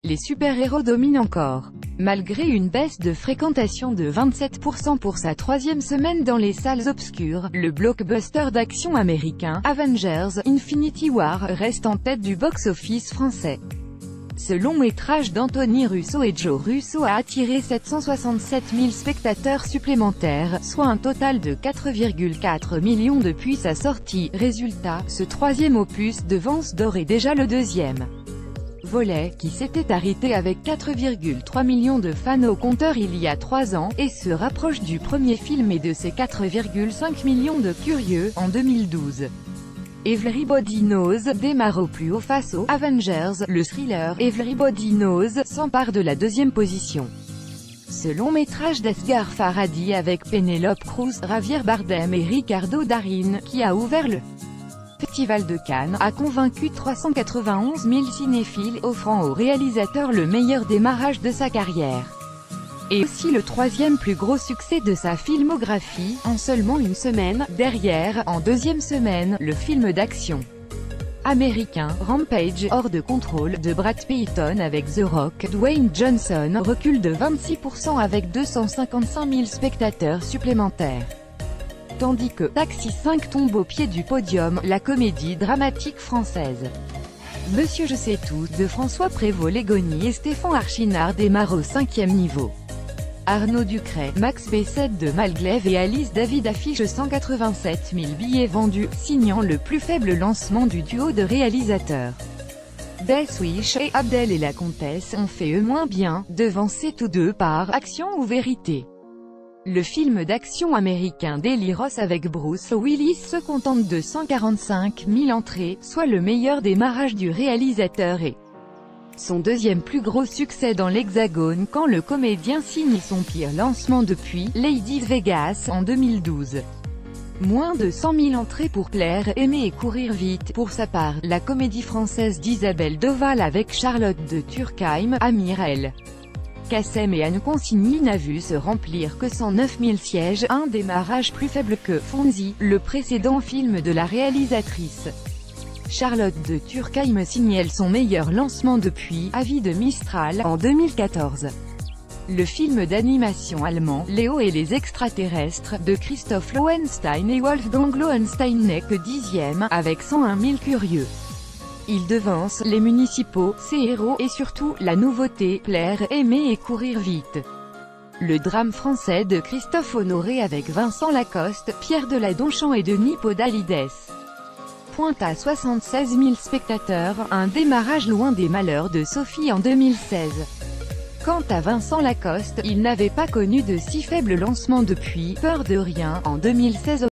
Les super-héros dominent encore. Malgré une baisse de fréquentation de 27% pour sa troisième semaine dans les salles obscures, le blockbuster d'action américain, Avengers: Infinity War, reste en tête du box-office français. Ce long métrage d'Anthony Russo et Joe Russo a attiré 767 000 spectateurs supplémentaires, soit un total de 4,4 millions depuis sa sortie. Résultat, ce troisième opus devance d'ores et déjà le deuxième volet, qui s'était arrêté avec 4,3 millions de fans au compteur il y a 3 ans, et se rapproche du premier film et de ses 4,5 millions de curieux, en 2012. Everybody Knows démarre au plus haut face aux Avengers. Le thriller Everybody Knows s'empare de la deuxième position. Ce long métrage d'Asghar Farhadi avec Penélope Cruz, Javier Bardem et Ricardo Darín, qui a ouvert le Festival de Cannes, a convaincu 391 000 cinéphiles, offrant au réalisateur le meilleur démarrage de sa carrière. Et aussi le troisième plus gros succès de sa filmographie, en seulement une semaine. Derrière, en deuxième semaine, le film d'action américain, Rampage, hors de contrôle, de Brad Payton avec The Rock, Dwayne Johnson, recule de 26% avec 255 000 spectateurs supplémentaires. Tandis que Taxi 5 tombe au pied du podium, la comédie dramatique française Monsieur je sais tout, de François Prévost-Légony et Stéphane Archinard démarre au 5e niveau. Arnaud Ducret, Max Bessette de Malglaive et Alice David affichent 187 000 billets vendus, signant le plus faible lancement du duo de réalisateurs. Death Wish et Abdel et la Comtesse ont fait eux moins bien, devancés tous deux par Action ou Vérité. Le film d'action américain Deliros avec Bruce Willis se contente de 145 000 entrées, soit le meilleur démarrage du réalisateur et son deuxième plus gros succès dans l'Hexagone quand le comédien signe son pire lancement depuis Lady Vegas en 2012. Moins de 100 000 entrées pour Plaire, Aimer et Courir Vite. Pour sa part, la comédie française d'Isabelle Doval avec Charlotte de Turckheim, Amir El Kassem et Anne Consigny n'a vu se remplir que 109 000 sièges, un démarrage plus faible que Fonzie, le précédent film de la réalisatrice. Charlotte de Turckheim signale son meilleur lancement depuis Avis de Mistral, en 2014. Le film d'animation allemand, Léo et les extraterrestres, de Christoph Lowenstein et Wolfgang Lohenstein n'est que 10e, avec 101 000 curieux. Il devance Les Municipaux, Ses héros, et surtout, la nouveauté, Plaire, Aimer et Courir Vite. Le drame français de Christophe Honoré avec Vincent Lacoste, Pierre Deladonchamp et Denis Podalides pointe à 76 000 spectateurs, un démarrage loin des malheurs de Sophie en 2016. Quant à Vincent Lacoste, il n'avait pas connu de si faible lancement depuis Peur de rien, en 2016.